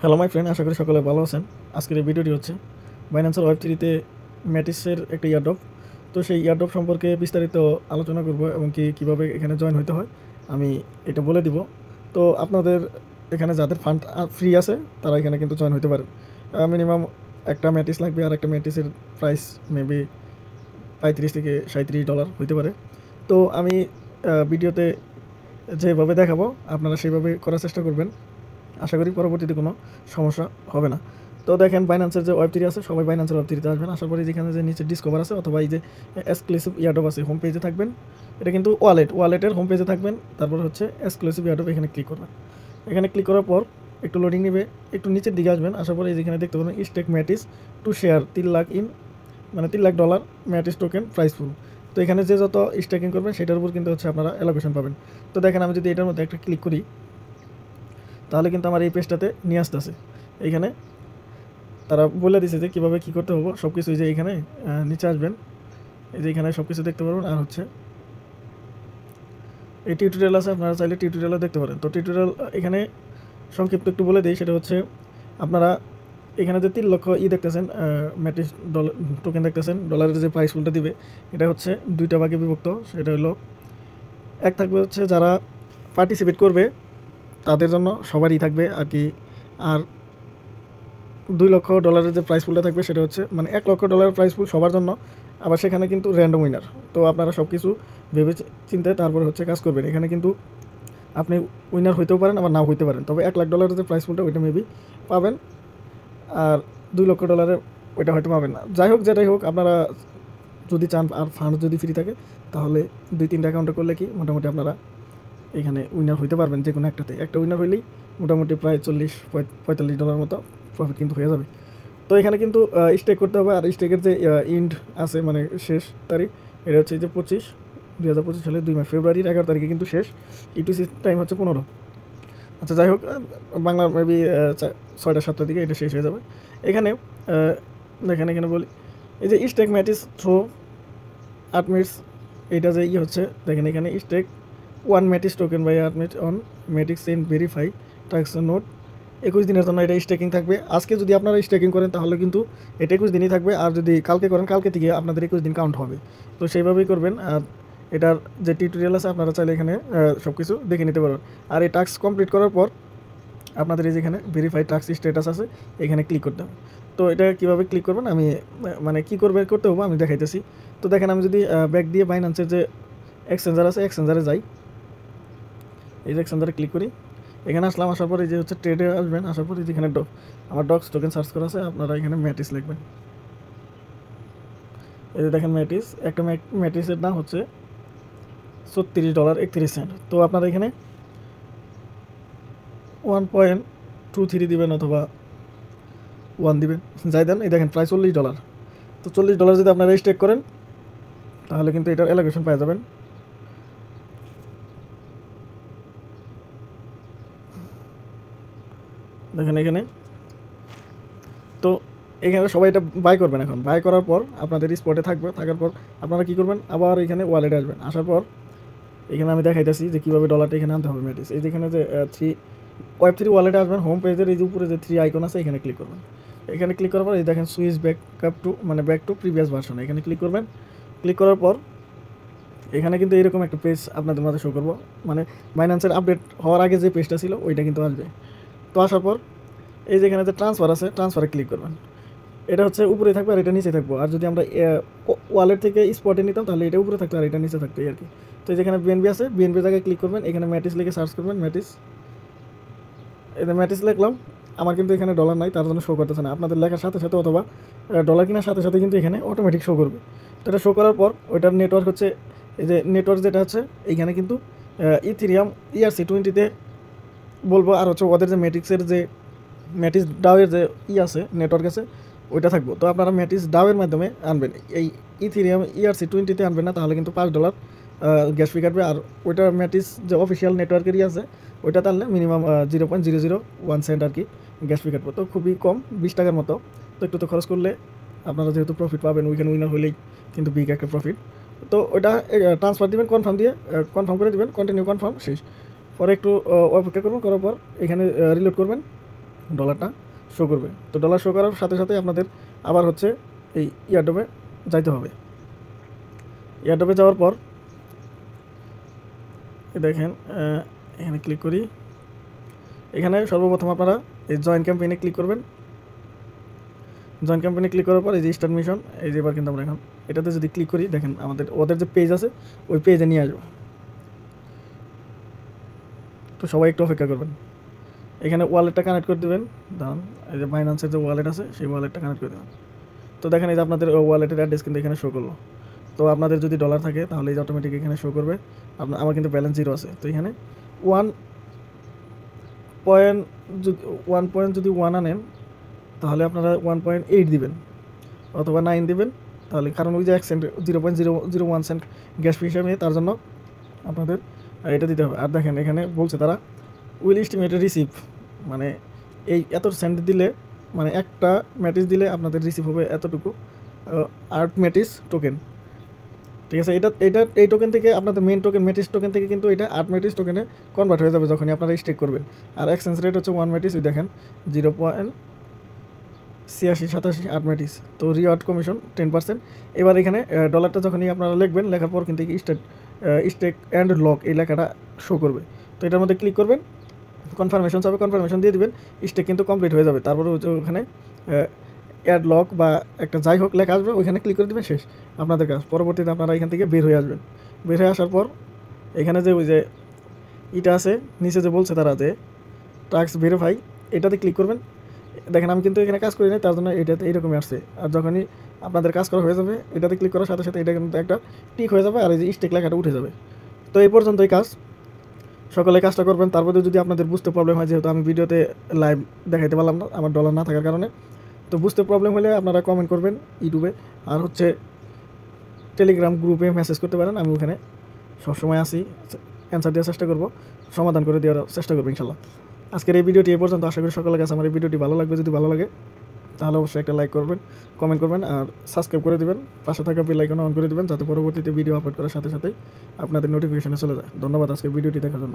Hello my friend, আশা করি সকলে ভালো আছেন। আজকের এই ভিডিওটি হচ্ছে বাইন্যান্সের ওয়েব3তে ম্যাটিসের একটা ইয়ারড্রপ। তো সেই ইয়ারড্রপ সম্পর্কে বিস্তারিত আলোচনা করব এবং কীভাবে এখানে জয়েন হতে হয় আমি এটা বলে দিব। তো আপনাদের এখানে যাদের ফান্ড ফ্রি আছে তারা এখানে কিন্তু জয়েন হতে পারেন। মিনিমাম একটা ম্যাটিস লাগবে, আর একটা ম্যাটিসের প্রাইস মেবি $35 থেকে $37 হইতে পারে। তো আমি ভিডিওতে যেভাবে দেখাবো আপনারা সেইভাবে করার চেষ্টা করবেন। আশা করি পরবর্তীতে কোনো সমস্যা হবে না। তো দেখেন, বাইন্যান্সের যে ওয়েব3 আছে, সবাই বাইন্যান্সের ওয়েব3তে আসবেন। আশা করি যেখানে যে নিচে ডিসকভার আছে অথবা এই যে এক্সক্লুসিভ ইয়ারড্রপ আছে হোম পেজে থাকবেন। এটা কিন্তু ওয়ালেটের হোম পেজে থাকবেন। তারপর হচ্ছে এক্সক্লুসিভ ইয়ারড্রপ, এখানে ক্লিক করবেন। এখানে ক্লিক করার পর একটু লোডিং নেবে, একটু নিচের দিকে আসবেন। আসার পরে যেখানে দেখতে পাবেন স্টেক ম্যাটিস টু শেয়ার 3 লাখ মানে $3 লাখ ম্যাটিস টোকেন প্রাইস ফুল। তো এখানে যে যত স্টেকিং করবেন সেটার উপর কিন্তু হচ্ছে আপনারা অ্যালোকেশন পাবেন। তো দেখেন, আমি যদি এটার মধ্যে একটা ক্লিক করি তাহলে কিন্তু আমার এই পেজটাতে নিয়ে আসতেছে। এইখানে তারা বলে দিছে যে কীভাবে কী করতে হবে সব কিছু। এই যে এখানে নিচে আসবেন, এই যে এখানে সব কিছু দেখতে পারবেন। আর হচ্ছে এই টিউটোরিয়াল আছে, আপনারা চাইলে টিউটোরিয়ালও দেখতে পারেন। তো টিউটোরিয়াল এখানে সংক্ষিপ্ত একটু বলে দিই। সেটা হচ্ছে আপনারা এখানে যে 3 লক্ষ দেখতেছেন ম্যাটিস টোকেন দেখতেছেন, ডলারের যে প্রাইস ফুলটা দিবে এটা হচ্ছে 2টা ভাগে বিভক্ত। সেটা হলো এক থাকবে হচ্ছে যারা পার্টিসিপেট করবে তাদের জন্য, সবারই থাকবে আর কি। আর $2 লক্ষ যে প্রাইস পুলটা থাকবে সেটা হচ্ছে মানে $1 লক্ষ প্রাইস পুল সবার জন্য। আবার সেখানে কিন্তু র্যান্ডম উইনার। তো আপনারা সব কিছু ভেবে চিন্তে তারপরে হচ্ছে কাজ করবেন। এখানে কিন্তু আপনি উইনার হইতেও পারেন, আবার নাও হইতে পারেন। তবে $1 লাখ যে প্রাইস পুলটা ওইটা মেবি পাবেন, আর $2 লক্ষ ওইটা হয়তো পাবেন না। যাই হোক, যেটাই হোক, আপনারা যদি চান আর ফান্ড যদি ফ্রি থাকে তাহলে 2-3টা অ্যাকাউন্টে করলে কি মোটামুটি আপনারা এখানে উইনার হইতে পারবেন। যে কোনো একটাতে একটা উইনার হইলেই মোটামুটি প্রায় $40-45 মতো প্রফিট কিন্তু হয়ে যাবে। তো এখানে কিন্তু স্টেক করতে হবে। আর স্টেকের যে ইন্ড আছে মানে শেষ তারিখ, এটা হচ্ছে যে 2025 সালের 2 মাস ফেব্রুয়ারির 11 তারিখে কিন্তু শেষ। ইউটিসি টাইম হচ্ছে 15। আচ্ছা, যাই হোক, বাংলা মেবি 6টা-7টার দিকে এটা শেষ হয়ে যাবে। এখানে দেখেন, এখানে বলি এই যে স্টেক ম্যাটিস থ্রো 8 মিনিটস, এইটা যে হচ্ছে দেখেন এখানে stake 1 Matic token by 8 minute on Matic and verify task note. 21 দিনের জন্য এটা স্টেকিং থাকবে। আজকে যদি আপনারা স্টেকিং করেন তাহলে কিন্তু এটা 21 দিনই থাকবে, আর যদি কালকে করেন কালকে থেকে আপনাদের 21 দিন কাউন্ট হবে। তো সেইভাবেই করবেন। আর এটার যে টিউটোরিয়াল আছে আপনারা চাইলে এখানে সব কিছু দেখে নিতে পারবেন। আর এই টাস্ক কমপ্লিট করার পর আপনাদের এই যেখানে ভেরিফাই টাস্ক স্ট্যাটাস আছে এখানে ক্লিক করতে হবে। তো এটা কীভাবে ক্লিক করবেন আমি মানে কী করতে হবে আমি দেখাইতেছি। তো দেখেন, আমি যদি ব্যাক দিয়ে বাইন্যান্সের যে এক্সচেঞ্জার আছে এক্সচেঞ্জারে যাই, এই যে এক্সচেঞ্জারে ক্লিক করি। এখানে আসলাম, আসার পরে যে হচ্ছে ট্রেডে আসবেন। আসার পরে যেখানে আমার ডক্স টোকেন সার্চ করা আছে, আপনারা এখানে ম্যাটিস লিখবেন। এই যে দেখেন ম্যাটিস, একটা ম্যাটিসের দাম হচ্ছে $36.31। তো আপনারা এখানে 1.23 দিবেন অথবা 1 দিবেন, যাই দেন। এই দেখেন প্রায় $40। তো $40 যদি আপনারা স্টেক করেন তাহলে কিন্তু এটার অ্যালোকেশন পেয়ে যাবেন। দেখেন এখানে, তো এখানে সবাই এটা বাই করবেন। এখন বাই করার পর আপনাদের স্পটে থাকার পর আপনারা কী করবেন, আবার এখানে ওয়ালেটে আসবেন। আসার পর এখানে আমি দেখাইতেছি যে কীভাবে ডলারটা এখানে আনতে হবে ম্যাটিস। এই যেখানে যে ওয়েব3 ওয়ালেটে আসবেন, হোম পেজের এই যে উপরে যে 3 আইকন আছে এখানে ক্লিক করবেন। এখানে ক্লিক করার পর এই দেখেন switch back to previous version, এখানে ক্লিক করবেন। ক্লিক করার পর এখানে কিন্তু এরকম একটা পেজ আপনাদের মাঝে শো করবো, মানে বাইন্যান্সের আপডেট হওয়ার আগে যে পেজটা ছিল ওইটা কিন্তু আসবে। তো আসার পর এই যেখানে যে ট্রান্সফার আছে ট্রান্সফারে ক্লিক করবেন। এটা হচ্ছে উপরে থাকবে আর এটা নিচে থাকবো। আর যদি আমরা ওয়ালেট থেকে স্পটে নিতাম তাহলে এটা উপরে থাকতো আর এটা নিচে থাকতো আর কি। তো যেখানে বিএনবি আছে বিএনবি জায়গায় ক্লিক করবেন। এখানে ম্যাটিস লিখে সার্চ করবেন, ম্যাটিস। এটা ম্যাটিস লিখলাম। আমার কিন্তু এখানে ডলার নাই, তার জন্য শো করতেছে না। আপনাদের লেখার সাথে সাথে অথবা ডলার কেনার সাথে সাথে কিন্তু এখানে অটোমেটিক শো করবে। তো এটা শো করার পর ওইটার নেটওয়ার্ক হচ্ছে এই যে নেটওয়ার্ক যেটা আছে এইখানে কিন্তু ইথেরিয়াম ERC20-তে বলবো। আর হচ্ছে ওদের যে ম্যাটিক্সের যে ম্যাটিস ডাওয়ের যে আছে নেটওয়ার্ক আছে ওইটা থাকবো। তো আপনারা ম্যাটিস ডাওয়ের মাধ্যমে আনবেন, এই ইথেরিয়াম ERC20-তে আনবেন না, তাহলে কিন্তু $5 গ্যাস ফি কাটবে। আর ওইটা ম্যাটিস যে অফিসিয়াল নেটওয়ার্কেরই আছে ওইটাতে আনলে মিনিমাম 0.001 সেন্ট আর কি গ্যাস ফি কাটবো। তো খুবই কম, 20 টাকার মতো। তো একটু তো খরচ করলে আপনারা যেহেতু প্রফিট পাবেন, উইকেন্ড উইনার হলেই কিন্তু বিগ একটা প্রফিট। তো ওইটা ট্রান্সফার দিবেন, কনফার্ম করে দিবেন, কন্টিনিউ কনফার্ম শেষ। পরে একটু অপেক্ষা করবেন, করার পর এখানে রিলোড করবেন। ডলারটা শো করবে। তো ডলার শো করার সাথে সাথে আপনাদের আবার হচ্ছে এই এয়ারড্রপে যাইতে হবে। এয়ারড্রপে যাওয়ার পর দেখেন এখানে ক্লিক করি। এখানে সর্বপ্রথম আপনারা এই জয়েন ক্যাম্পেইনে ক্লিক করবেন। জয়েন ক্যাম্পেইনে ক্লিক করার পর এই যে স্টার্ট মিশন, এই যে এবার কিন্তু আমরা এখন এটাতে যদি ক্লিক করি, দেখেন আমাদের ওদের যে পেজ আছে ওই পেজে নিয়ে আসবো। তো সবাই একটু অপেক্ষা করবেন। এখানে ওয়ালেটটা কানেক্ট করে দেবেন। দাঁড়ান, এই যে বাইন্যান্সের যে ওয়ালেট আছে সেই ওয়ালেটটা কানেক্ট করে দেবেন। তো দেখেন এই যে আপনাদের ওয়ালেটের অ্যাড্রেস কিন্তু এখানে শো করলো। তো আপনাদের যদি ডলার থাকে তাহলে এই যে অটোমেটিক এখানে শো করবে। আমার কিন্তু ব্যালেন্স 0 আছে। তো এখানে 1 পয়েন্ট যদি 1 আনেন তাহলে আপনারা 1.8 দিবেন অথবা 9 দিবেন। তাহলে কারণ ওই যে 1 সেন্ট 0.001 সেন্ট গ্যাস ফি হিসাবে, তার জন্য আপনাদের এটা দিতে হবে। আর দেখেন এখানে বলছে তারা উইল এস্টিমেটেড রিসিভ, মানে এই এত সেন্ট দিলে, মানে একটা ম্যাটিস দিলে আপনাদের রিসিভ হবে এতটুকু আর্ট ম্যাটিস টোকেন। ঠিক আছে, এই টোকেন থেকে আপনাদের মেন টোকেন ম্যাটিস টোকেন থেকে কিন্তু এটা আর্ট ম্যাটিস টোকেনে কনভার্ট হয়ে যাবে যখনই আপনারা স্টেক করবেন। আর এক্সচেঞ্জ রেট হচ্ছে 1 ম্যাটিস, দেখেন 0.8687 আর্ট ম্যাটিস। তো রিওয়ার্ড কমিশন 10%। এবার এখানে ডলারটা যখনই আপনারা লিখবেন, লেখার পর কিন্তু স্টেক অ্যান্ড লক এই লেখাটা শো করবে। তো এটার মধ্যে ক্লিক করবেন, কনফার্মেশন চাবে, কনফার্মেশন দিয়ে দিবেন, স্টেক কিন্তু কমপ্লিট হয়ে যাবে। তারপরে ওখানে অ্যাড লক বা একটা যাই হোক লেখা আসবে, ওইখানে ক্লিক করে দেবেন, শেষ আপনাদের কাজ। পরবর্তীতে আপনারা এখান থেকে বের হয়ে আসবেন। বের হয়ে আসার পর এখানে যে ওই যে এটা আছে নিচে যে বলছে তারা যে টাস্ক ভেরিফাই, এটাতে ক্লিক করবেন। দেখেন আমি কিন্তু এখানে কাজ করি নাই, তার জন্য এটাতে এইরকমই আসছে। আর যখনই আপনাদের কাজ করা হয়ে যাবে, এটাতে ক্লিক করার সাথে সাথে এটা কিন্তু একটা টিক হয়ে যাবে আর এই যে স্টেক লেখাটা উঠে যাবে। তো এই পর্যন্তই কাজ, সকলে কাজটা করবেন। তারপরে যদি আপনাদের বুঝতে প্রবলেম হয়, যেহেতু আমি ভিডিওতে লাইভ দেখাইতে পারলাম না আমার ডলার না থাকার কারণে, তো বুঝতে প্রবলেম হলে আপনারা কমেন্ট করবেন ইউটিউবে, আর হচ্ছে টেলিগ্রাম গ্রুপে মেসেজ করতে পারেন। আমি ওখানে সবসময় আসি, অ্যান্সার দেওয়ার চেষ্টা করবো, সমাধান করে দেওয়ার চেষ্টা করবো ইনশাল্লাহ। আজকের এই ভিডিওটি এই পর্যন্ত। আশা করি সকলের কাছে আমার এই ভিডিওটি ভালো লাগবে। যদি ভালো লাগে তাহলে অবশ্যই একটা লাইক করবেন, কমেন্ট করবেন আর সাবস্ক্রাইব করে দেবেন। পাশে থাকা বেল আইকন অন করে দেবেন যাতে পরবর্তীতে ভিডিও আপলোড করার সাথে সাথেই আপনাদের নোটিফিকেশনে চলে যায়। ধন্যবাদ আজকের ভিডিওটি দেখার জন্য।